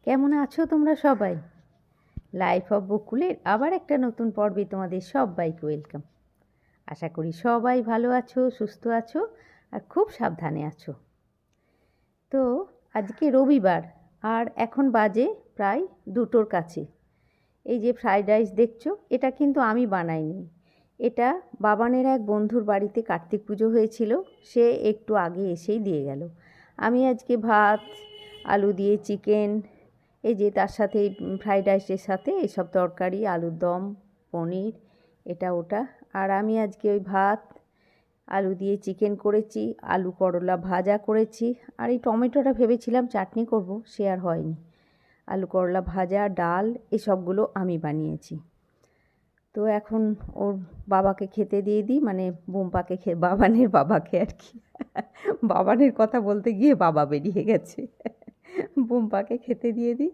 কেমন আছো তোমরা সবাই? লাইফ অফ বকুলের আবার একটা নতুন পর্বে তোমাদের সবাইকে ওয়েলকাম। আশা করি সবাই ভালো আছো, সুস্থ আছো আর খুব সাবধানে আছো। তো আজকে রবিবার আর এখন বাজে প্রায় 2টোর কাছে। এই যে ফ্রাইড রাইস দেখছো, এটা কিন্তু আমি বানাইনি। এটা বাবানের এক বন্ধুর বাড়িতে কার্তিক পুজো হয়েছিল, সে একটু আগে এসেই দিয়ে গেল। আমি আজকে ভাত, আলু দিয়ে চিকেন, এই যে তার সাথে ফ্রাইড রাইসের সাথে এসব তরকারি, আলুর দম, পনির, এটা ওটা। আর আমি আজকে ওই ভাত, আলু দিয়ে চিকেন করেছি, আলু করলা ভাজা করেছি, আর এই টমেটোটা ভেবেছিলাম চাটনি করব, সে আর হয়নি। আলু করলা ভাজা, ডাল, এসবগুলো আমি বানিয়েছি। তো এখন ওর বাবাকে খেতে দিয়ে দিই, মানে বোম্পাকে বাবানের বাবাকে আর কি। বাবানের কথা বলতে গিয়ে বাবা বেরিয়ে গেছে। বোম্পাকে খেতে দিয়ে দিই।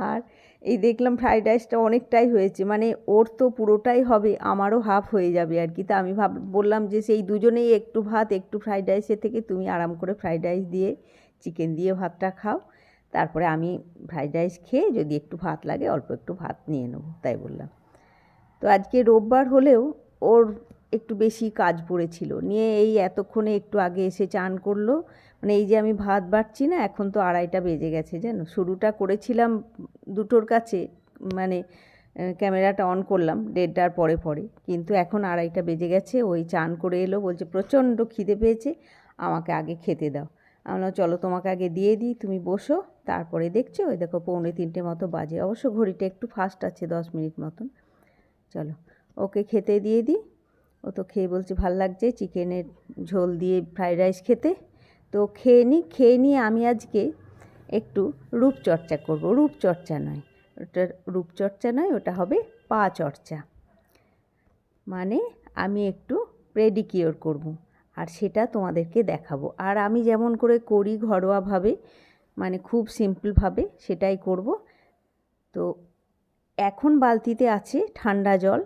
আর এই দেখলাম ফ্রাইড রাইসটা অনেকটাই হয়েছে, মানে ওর তো পুরোটাই হবে, আমারও হাফ হয়ে যাবে আর কি। তা আমি বললাম যে সেই দুজনেই একটু ভাত একটু ফ্রাইড রাইসের থেকে তুমি আরাম করে ফ্রাইড রাইস দিয়ে চিকেন দিয়ে ভাতটা খাও, তারপরে আমি ফ্রাইড রাইস খেয়ে যদি একটু ভাত লাগে অল্প একটু ভাত নিয়ে নেবো, তাই বললাম। তো আজকে রোববার হলেও ওর একটু বেশি কাজ পড়েছিল, নিয়ে এই এতক্ষণে একটু আগে এসে চান করলো। মানে এই যে আমি ভাত বাড়ছি না, এখন তো 2:30 বেজে গেছে জানো। শুরুটা করেছিলাম 2টোর কাছে, মানে ক্যামেরাটা অন করলাম 1:30টার পরে পরে, কিন্তু এখন 2:30 বেজে গেছে। ওই চান করে এলো, বলছে প্রচণ্ড খিদে পেয়েছে, আমাকে আগে খেতে দাও। আমরা চলো তোমাকে আগে দিয়ে দিই, তুমি বসো। তারপরে দেখছো ওই দেখো 2:45 মতো বাজে, অবশ্য ঘড়িটা একটু ফাস্ট আছে, 10 মিনিট মতন। চলো ওকে খেতে দিয়ে দিই। ও তো খেয়ে বলছে ভাল লাগছে চিকেনের ঝোল দিয়ে ফ্রাইড রাইস খেতে। তো খেয়ে নিয়ে আমি আজকে একটু রূপচর্চা করব। রূপচর্চা নয়, ওটা হবে পা চর্চা। মানে আমি একটু পেডিকিওর করব, আর সেটা তোমাদেরকে দেখাবো। আর আমি যেমন করে করি ঘরোয়াভাবে, মানে খুব সিম্পলভাবে সেটাই করব। তো এখন বালতিতে আছে ঠান্ডা জল,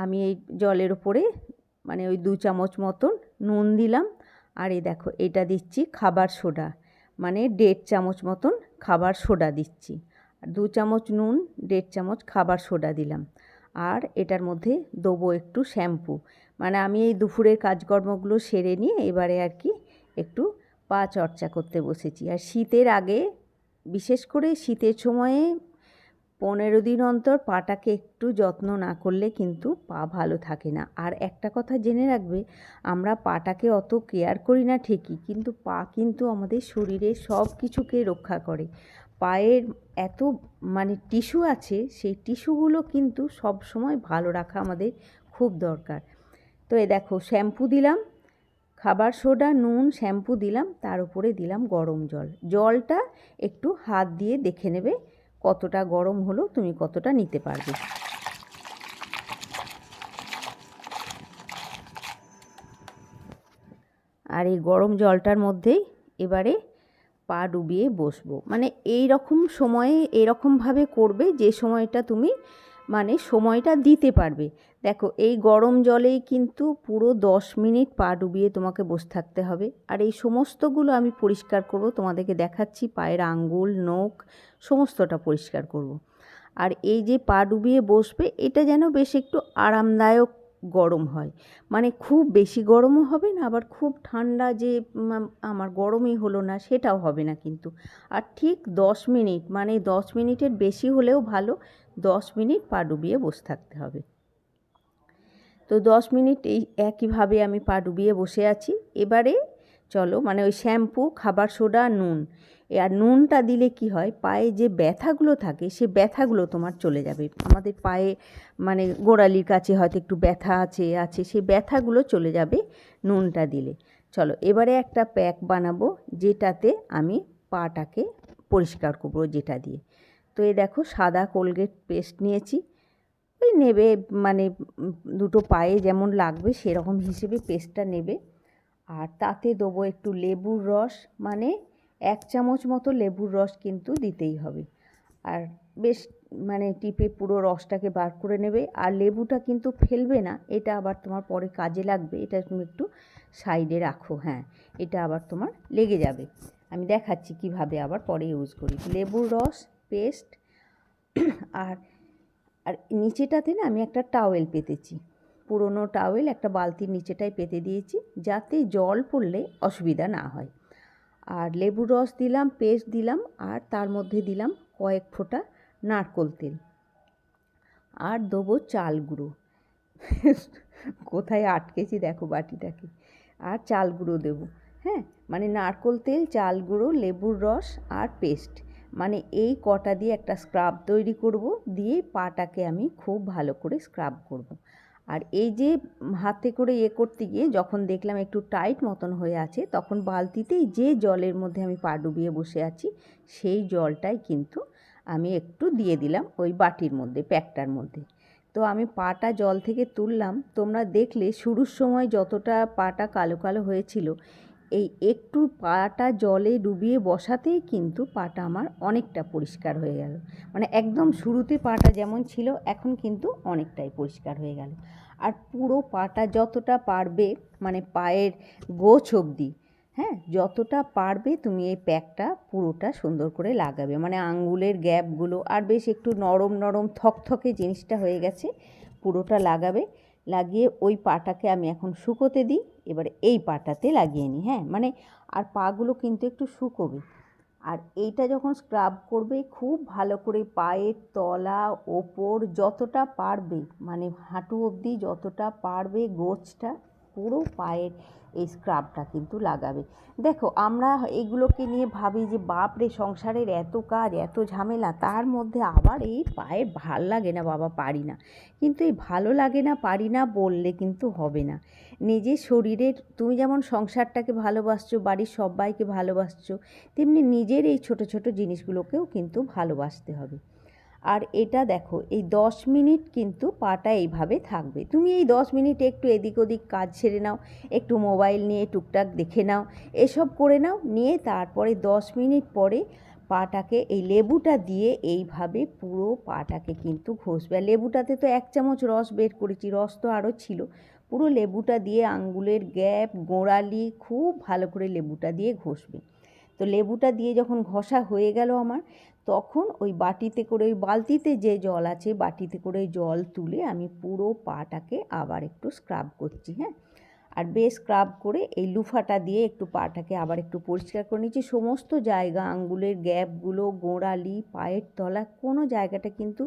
আমি এই জলের উপরে মানে ওই 2 চামচ মতন নুন দিলাম। আর এই দেখো এটা দিচ্ছি খাবার সোডা, মানে 1.5 চামচ মতন খাবার সোডা দিচ্ছি। আর 2 চামচ নুন, 1.5 চামচ খাবার সোডা দিলাম। আর এটার মধ্যে দেবো একটু শ্যাম্পু। মানে আমি এই দুপুরের কাজকর্মগুলো সেরে নিয়ে এবারে আর কি একটু পা চর্চা করতে বসেছি। আর শীতের আগে, বিশেষ করে শীতের সময়ে 15 দিন অন্তর পাটাকে একটু যত্ন না করলে কিন্তু পা ভালো থাকে না। আর একটা কথা জেনে রাখবে, আমরা পাটাকে অত কেয়ার করি না ঠিকই, কিন্তু পা কিন্তু আমাদের শরীরের সব কিছুকে রক্ষা করে। পায়ের এত মানে টিস্যু আছে, সেই টিস্যুগুলো কিন্তু সব সময় ভালো রাখা আমাদের খুব দরকার। তো এই দেখো শ্যাম্পু দিলাম, খাবার সোডা, নুন, শ্যাম্পু দিলাম, তার উপরে দিলাম গরম জল। জলটা একটু হাত দিয়ে দেখে নেবে কতটা গরম হলো, তুমি কতটা নিতে পারবে। আর এই গরম জলটার মধ্যেই এবারে পা ডুবিয়ে বসবো। মানে এই রকম সময়ে এরকমভাবে করবে যে সময়টা তুমি মানে সময়টা দিতে পারবে। দেখো এই গরম জলেই কিন্তু পুরো 10 মিনিট পা ডুবিয়ে তোমাকে বসে থাকতে হবে। আর এই সমস্তগুলো আমি পরিষ্কার করব, তোমাদেরকে দেখাচ্ছি। পায়ের আঙ্গুল, নখ সমস্তটা পরিষ্কার করব। আর এই যে পা ডুবিয়ে বসবে, এটা যেন বেশ একটু আরামদায়ক গরম হয়, মানে খুব বেশি গরমও হবে না, আবার খুব ঠান্ডা যে আমার গরমই হলো না সেটাও হবে না কিন্তু। আর ঠিক 10 মিনিট, মানে 10 মিনিটের বেশি হলেও ভালো, 10 মিনিট পা ডুবিয়ে বসে থাকতে হবে। তো 10 মিনিট এই একইভাবে আমি পা ডুবিয়ে বসে আছি। এবারে চলো, মানে ওই শ্যাম্পু, খাবার সোডা, নুন, আর নুনটা দিলে কি হয়, পায়ে যে ব্যথাগুলো থাকে সে ব্যথাগুলো তোমার চলে যাবে। আমাদের পায়ে মানে গোড়ালির কাছে হয়তো একটু ব্যথা আছে সেই ব্যথাগুলো চলে যাবে নুনটা দিলে। চলো এবারে একটা প্যাক বানাবো, যেটাতে আমি পাটাকে পরিষ্কার করবো যেটা দিয়ে। তো এই দেখো সাদা কোলগেট পেস্ট নিয়েছি, ওই নেবে মানে 2টো পায়ে যেমন লাগবে সেরকম হিসেবে পেস্টটা নেবে। আর তাতে দেবো একটু লেবুর রস, মানে 1 চামচ মতো লেবুর রস কিন্তু দিতেই হবে। আর বেশ মানে টিপে পুরো রসটাকে বার করে নেবে। আর লেবুটা কিন্তু ফেলবে না, এটা আবার তোমার পরে কাজে লাগবে, এটা তুমি একটু সাইডে রাখো। হ্যাঁ, এটা আবার তোমার লেগে যাবে, আমি দেখাচ্ছি কিভাবে আবার পরে ইউজ করি। লেবুর রস পেস্ট, আর আর নিচেটাতে না আমি একটা টাওয়েল পেতেছি, পুরনো টাওয়েল একটা বালতির নিচেটায় পেতে দিয়েছি, যাতে জল পড়লে অসুবিধা না হয়। আর লেবুর রস দিলাম, পেস্ট দিলাম, আর তার মধ্যে দিলাম কয়েক ফোঁটা নারকোল তেল, আর দেবো চাল গুঁড়ো। কোথায় আটকেছি দেখো বাটিটাকে। আর চাল গুঁড়ো দেবো, হ্যাঁ, মানে নারকোল তেল, চাল গুঁড়ো, লেবুর রস আর পেস্ট, মানে এই কটা দিয়ে একটা স্ক্রাব তৈরি করব। দিয়ে পাটাকে আমি খুব ভালো করে স্ক্রাব করব। আর এই যে হাতে করে করতে গিয়ে যখন দেখলাম একটু টাইট মতন হয়ে আছে, তখন বালতিতেই যে জলের মধ্যে আমি পা ডুবিয়ে বসে আছি সেই জলটাই কিন্তু আমি একটু দিয়ে দিলাম ওই বাটির মধ্যে, প্যাকটার মধ্যে। তো আমি পাটা জল থেকে তুললাম, তোমরা দেখলে শুরুর সময় যতটা পাটা কালো কালো হয়েছিল, এই একটু পাটা জলে ডুবিয়ে বসাতেই কিন্তু পাটা আমার অনেকটা পরিষ্কার হয়ে গেল। মানে একদম শুরুতে পাটা যেমন ছিল এখন কিন্তু অনেকটাই পরিষ্কার হয়ে গেল। আর পুরো পাটা যতটা পারবে, মানে পায়ের গোছ অবধি, হ্যাঁ, যতটা পারবে তুমি এই প্যাকটা পুরোটা সুন্দর করে লাগাবে, মানে আঙ্গুলের গ্যাপগুলো আর বেশ একটু নরম নরম থকথকে জিনিসটা হয়ে গেছে, পুরোটা লাগাবে। লাগিয়ে ওই পাটাকে আমি এখন শুকোতে দিই। এবার এই পাটাতে লাগিয়ে নিই, হ্যাঁ, মানে আর পাগুলো কিন্তু একটু শুকোবে। আর এইটা যখন স্ক্রাব করবে খুব ভালো করে পায়ের তলা ওপর যতটা পারবে, মানে হাঁটু অবধি যতটা পারবে গোছটা পুরো পায়ের এই স্ক্রাবটা কিন্তু লাগাবে। দেখো আমরা এইগুলোকে নিয়ে ভাবি যে বাপরে সংসারের এত কাজ, এত ঝামেলা, তার মধ্যে আবার এই পায়ের ভাল লাগে না বাবা, পারি না। কিন্তু এই ভালো লাগে না, পারি না বললে কিন্তু হবে না। নিজের শরীরের, তুমি যেমন সংসারটাকে ভালোবাসছো, বাড়ির সবাইকে ভালোবাসছো, তেমনি নিজের এই ছোট ছোট জিনিসগুলোকেও কিন্তু ভালোবাসতে হবে। আর এটা দেখো, এই 10 মিনিট কিন্তু পাটা এইভাবে থাকবে। তুমি এই 10 মিনিট একটু এদিক ওদিক কাজ সেরে নাও, একটু মোবাইল নিয়ে টুকটাক দেখে নাও, এসব করে নাও, নিয়ে তারপরে 10 মিনিট পরে পাটাকে এই লেবুটা দিয়ে এইভাবে পুরো পাটাকে কিন্তু ঘষবে। আর লেবুটাতে তো 1 চামচ রস বের করেছি, রস তো আরও ছিল। পুরো লেবুটা দিয়ে আঙ্গুলের গ্যাপ, গোড়ালি খুব ভালো করে লেবুটা দিয়ে ঘষবে। তো লেবুটা দিয়ে যখন ঘষা হয়ে গেল আমার, তখন ওই বাটিতে করে, ওই বালতিতে যে জল আছে বাটিতে করে জল তুলে আমি পুরো পাটাকে আবার একটু স্ক্রাব করছি, হ্যাঁ। আর বেশ স্ক্রাব করে এই লুফাটা দিয়ে একটু পাটাকে আবার একটু পরিষ্কার করে নিচ্ছি। সমস্ত জায়গা, আঙ্গুলের গ্যাপগুলো, গোড়ালি, পায়ের তলা, কোনো জায়গাটা কিন্তু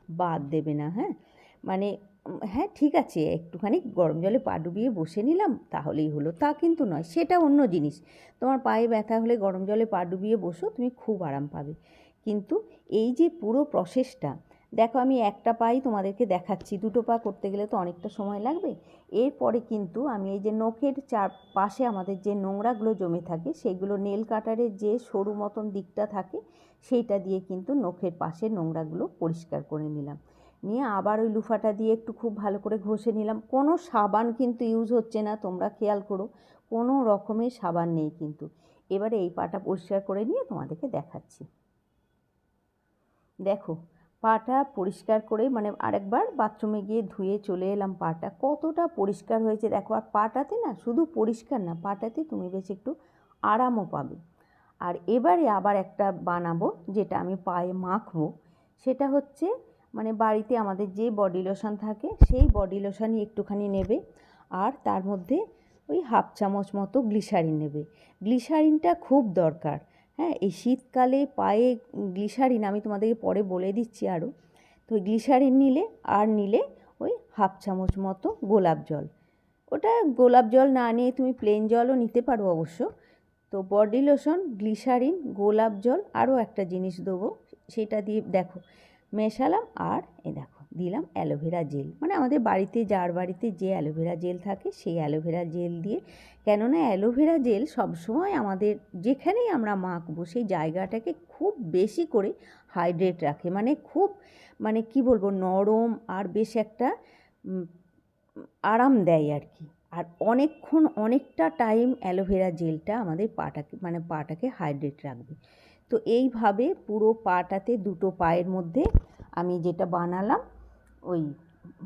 বাদ দেবে না, হ্যাঁ। মানে হ্যাঁ ঠিক আছে, একটুখানি গরম জলে পা ডুবিয়ে বসে নিলাম তাহলেই হলো, তা কিন্তু নয়, সেটা অন্য জিনিস। তোমার পায়ে ব্যথা হলে গরম জলে পা ডুবিয়ে বসো, তুমি খুব আরাম পাবে। কিন্তু এই যে পুরো প্রসেসটা দেখো, আমি একটা পাই তোমাদেরকে দেখাচ্ছি, দুটো পা করতে গেলে তো অনেকটা সময় লাগবে। এরপরে কিন্তু আমি এই যে নখের চারপাশে আমাদের যে নোংরাগুলো জমে থাকে, সেগুলো নেল কাটারের যে সরু মতন দিকটা থাকে সেইটা দিয়ে কিন্তু নখের পাশে নোংরাগুলো পরিষ্কার করে নিলাম। নিয়ে আবার ওই লুফাটা দিয়ে একটু খুব ভালো করে ঘষে নিলাম। কোনো সাবান কিন্তু ইউজ হচ্ছে না, তোমরা খেয়াল করো, কোনো রকমের সাবান নেই কিন্তু। এবারে এই পাটা পরিষ্কার করে নিয়ে তোমাদেরকে দেখাচ্ছি। দেখো পাটা পরিষ্কার করে, মানে আরেকবার বাথরুমে গিয়ে ধুয়ে চলে এলাম, পাটা কতটা পরিষ্কার হয়েছে দেখো। আর পাটাতে না শুধু পরিষ্কার না, পাটাতে তুমি বেশ একটু আরামও পাবে। আর এবারে আবার একটা বানাবো, যেটা আমি পায়ে মাখবো। সেটা হচ্ছে, মানে বাড়িতে আমাদের যে বডি লোশন থাকে সেই বডি লোশনই একটুখানি নেবে, আর তার মধ্যে ওই 1/2 চামচ মতো গ্লিসারিন নেবে। গ্লিসারিনটা খুব দরকার, হ্যাঁ, এই শীতকালে পায়ে গ্লিসারিন আমি তোমাদেরকে পরে বলে দিচ্ছি আরও। তো গ্লিসারিন নিলে, আর নিলে ওই 1/2 চামচ মতো গোলাপ জল। ওটা গোলাপ জল না নিয়ে তুমি প্লেন জলও নিতে পারো অবশ্য। তো বডি লোশন, গ্লিসারিন, গোলাপ জল, আরও একটা জিনিস দেবো, সেটা দিয়ে দেখো মেশালাম। আর দেখো দিলাম অ্যালোভেরা জেল, মানে আমাদের বাড়িতে, যার বাড়িতে যে অ্যালোভেরা জেল থাকে সেই অ্যালোভেরা জেল দিয়ে। কেননা অ্যালোভেরা জেল সবসময় আমাদের যেখানেই আমরা মাখবো সেই জায়গাটাকে খুব বেশি করে হাইড্রেট রাখে, মানে খুব, মানে কি বলবো, নরম আর বেশ একটা আরাম দেয় আর কি। আর অনেকক্ষণ, অনেকটা টাইম অ্যালোভেরা জেলটা আমাদের পাটাকে, মানে পাটাকে হাইড্রেট রাখবে। তো এইভাবে পুরো পাটাতে, দুটো পায়ের মধ্যে আমি যেটা বানালাম, ওই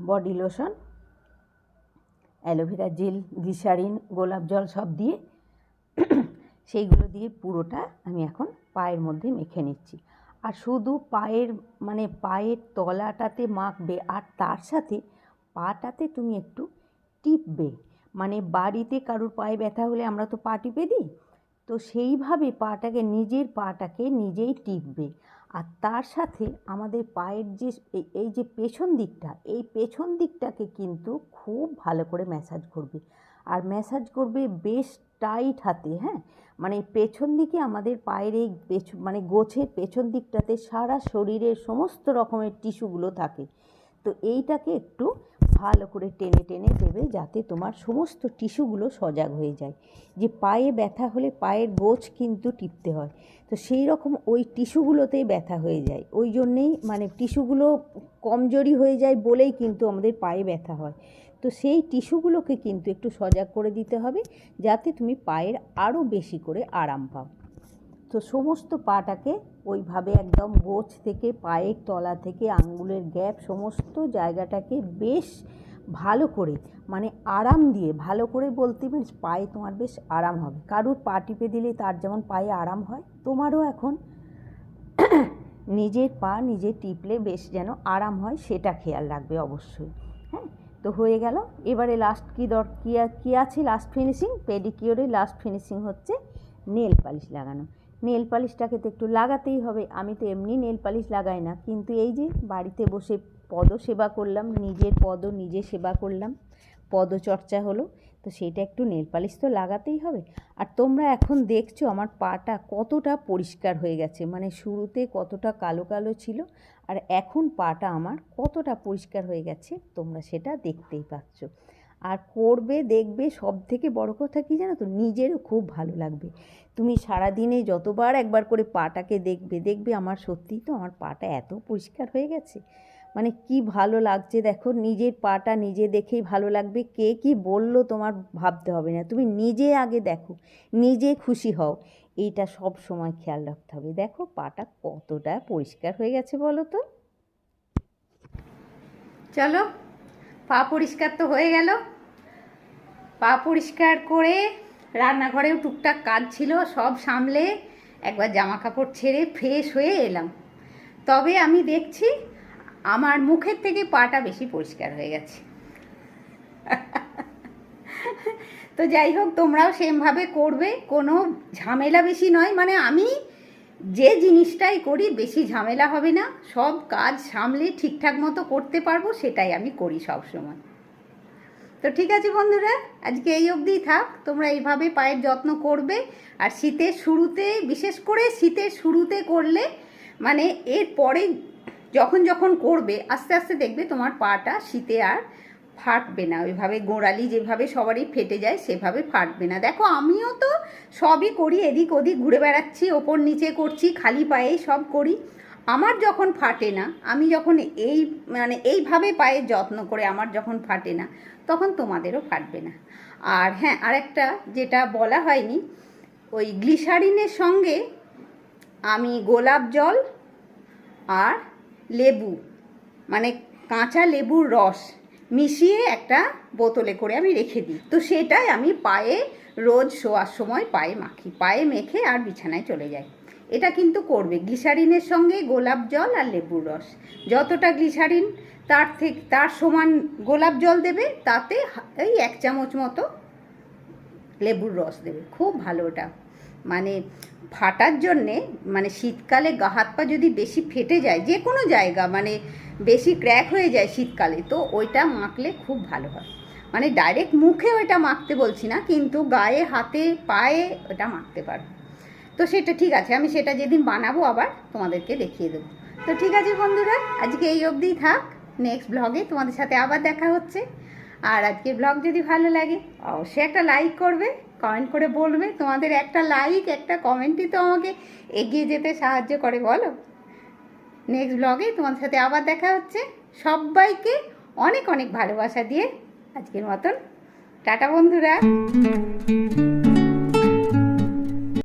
body lotion, aloe vera gel, glycerin, গোলাপ জল সব দিয়ে সেইগুলো দিয়ে পুরোটা আমি এখন পায়ের মধ্যে মেখে নিচ্ছি। আর শুধু পায়ের তলাটাতে মাখবে, আর তার সাথে পাটাতে তুমি একটু টিপবে। বাড়িতে কারুর পায়ে ব্যথা হলে আমরা তো পা টিপে দিই, তো সেইভাবে নিজের পাটাকে নিজেই টিপবে। আর তার সাথে আমাদের পায়ের যে এই যে পেছন দিকটা, এই পেছন দিকটাকে কিন্তু খুব ভালো করে ম্যাসাজ করবে। আর ম্যাসাজ করবে বেশ টাইট হাতে, হ্যাঁ। পেছন দিকে আমাদের পায়ের এই গোছের পেছন দিকটাতে সারা শরীরের সমস্ত রকমের টিস্যুগুলো থাকে। তো এইটাকে একটু ভালো করে টেনে টেনে দেবে, যাতে তোমার সমস্ত টিস্যুগুলো সজাগ হয়ে যায়। যে পায়ে ব্যথা হলে পায়ের গোছ কিন্তু টিপতে হয়, তো সেই রকম ওই টিস্যুগুলোতেই ব্যথা হয়ে যায়। ওই জন্যেই টিস্যুগুলো কমজোরি হয়ে যায় বলেই কিন্তু আমাদের পায়ে ব্যথা হয়। তো সেই টিস্যুগুলোকে কিন্তু একটু সজাগ করে দিতে হবে, যাতে তুমি পায়ের আরও বেশি করে আরাম পাও। তো সমস্ত পাটাকে ওইভাবে একদম গোছ থেকে পায়ের তলা থেকে আঙ্গুলের গ্যাপ সমস্ত জায়গাটাকে বেশ ভালো করে আরাম দিয়ে, ভালো করে বলতে পায়ে তোমার বেশ আরাম হবে। কারুর পা টিপে দিলে তার যেমন পায়ে আরাম হয়, তোমারও এখন নিজের পা নিজে টিপলে বেশ যেন আরাম হয়, সেটা খেয়াল রাখবে অবশ্যই। হ্যাঁ, তো হয়ে গেল। এবারে লাস্ট কী আছে লাস্ট ফিনিশিং? পেডিকিওরের লাস্ট ফিনিশিং হচ্ছে নেল পালিশ লাগানো। নেল পালিশটাকে তো একটু লাগাতেই হবে। আমি তো এমনি নেল পালিশ লাগাই না, কিন্তু এই যে বাড়িতে বসে পদ সেবা করলাম, নিজের পদ নিজে সেবা করলাম, পদচর্চা হলো, তো সেইটা একটু নেল পালিশ তো লাগাতেই হবে। আর তোমরা এখন দেখছো আমার পাটা কতটা পরিষ্কার হয়ে গেছে, শুরুতে কতটা কালো কালো ছিল, আর এখন পাটা আমার কতটা পরিষ্কার হয়ে গেছে, তোমরা সেটা দেখতেই পাচ্ছ। আর করবে, দেখবে, সব থেকে বড় কথা কী জানো তো, নিজেরও খুব ভালো লাগবে। তুমি সারাদিনে যতবার একবার করে পাটাকে দেখবে আমার সত্যিই তো আমার পাটা এত পরিষ্কার হয়ে গেছে, কি ভালো লাগছে। দেখো, নিজের পাটা নিজে দেখেই ভালো লাগবে। কে কি বললো তোমার ভাবতে হবে না, তুমি নিজে আগে দেখো, নিজে খুশি হও, এইটা সব সময় খেয়াল রাখতে হবে। দেখো পাটা কতটা পরিষ্কার হয়ে গেছে বলো তো। চলো, পা পরিষ্কার তো হয়ে গেল। পা পরিষ্কার করে রান্নাঘরেও টুকটাক কাজ ছিল, সব সামলে একবার জামা কাপড় ছেড়ে ফ্রেশ হয়ে এলাম। তবে আমি দেখছি আমার মুখের থেকে পাটা বেশি পরিষ্কার হয়ে গেছে। তো যাই হোক, তোমরাও সেমভাবে করবে, কোনো ঝামেলা বেশি নয়। আমি যে জিনিসটাই করি বেশি ঝামেলা হবে না, সব কাজ সামলে ঠিকঠাক মতো করতে পারবো, সেটাই আমি করি সব সময়। তো ঠিক আছে বন্ধুরা, আজকে এই অবধিই থাক। তোমরা এইভাবে পায়ের যত্ন করবে। আর শীতের শুরুতে, বিশেষ করে শীতের শুরুতে করলে এরপরে যখন করবে আস্তে আস্তে দেখবে তোমার পাটা শীতে আর ফাটবে না। ওইভাবে গোড়ালি যেভাবে সবারই ফেটে যায় সেভাবে ফাটবে না। দেখো, আমিও তো সবই করি, এদিক ওদিক ঘুরে বেড়াচ্ছি, ওপর নিচে করছি, খালি পায়েই সব করি। আমার যখন ফাটে না, আমি যখন এইভাবে পায়ের যত্ন করে আমার যখন ফাটে না, তখন তোমাদেরও ফাটবে না। আর হ্যাঁ, আরেকটা যেটা বলা হয়নি, ওই গ্লিসারিনের সঙ্গে আমি গোলাপ জল আর লেবু, কাঁচা লেবুর রস মিশিয়ে একটা বোতলে করে আমি রেখে দিই। তো সেটাই আমি পায়ে রোজ শোয়ার সময় পায়ে মাখি, পায়ে মেখে আর বিছানায় চলে যাই। এটা কিন্তু করবে, গ্লিসারিনের সঙ্গে গোলাপ জল আর লেবুর রস। যতটা গ্লিসারিন তার সমান গোলাপ জল দেবে, তাতে এই 1 চামচ মতো লেবুর রস দেবে। খুব ভালো ওটা, ফাটার জন্যে, শীতকালে গা হাত পা যদি বেশি ফেটে যায়, যে কোনো জায়গা বেশি ক্র্যাক হয়ে যায় শীতকালে, তো ওইটা মাখলে খুব ভালো হয়। ডাইরেক্ট মুখে ওইটা মাখতে বলছি না, কিন্তু গায়ে, হাতে, পায়ে ওটা মাখতে পারো। তো সেটা ঠিক আছে, আমি সেটা যেদিন বানাবো আবার তোমাদেরকে দেখিয়ে দেবো। তো ঠিক আছে বন্ধুরা, আজকে এই অবধিই থাক। নেক্সট ব্লগে তোমাদের সাথে আবার দেখা হচ্ছে। আর আজকের ব্লগ যদি ভালো লাগে অবশ্যই একটা লাইক করবে, কমেন্ট করে বলবে। তোমাদের একটা লাইক, একটা কমেন্টই তো আমাকে এগিয়ে যেতে সাহায্য করে, বলো। নেক্সট ব্লগে তোমাদের সাথে আবার দেখা হচ্ছে। সবাইকে অনেক অনেক ভালোবাসা দিয়ে আজকের মতন টাটা বন্ধুরা।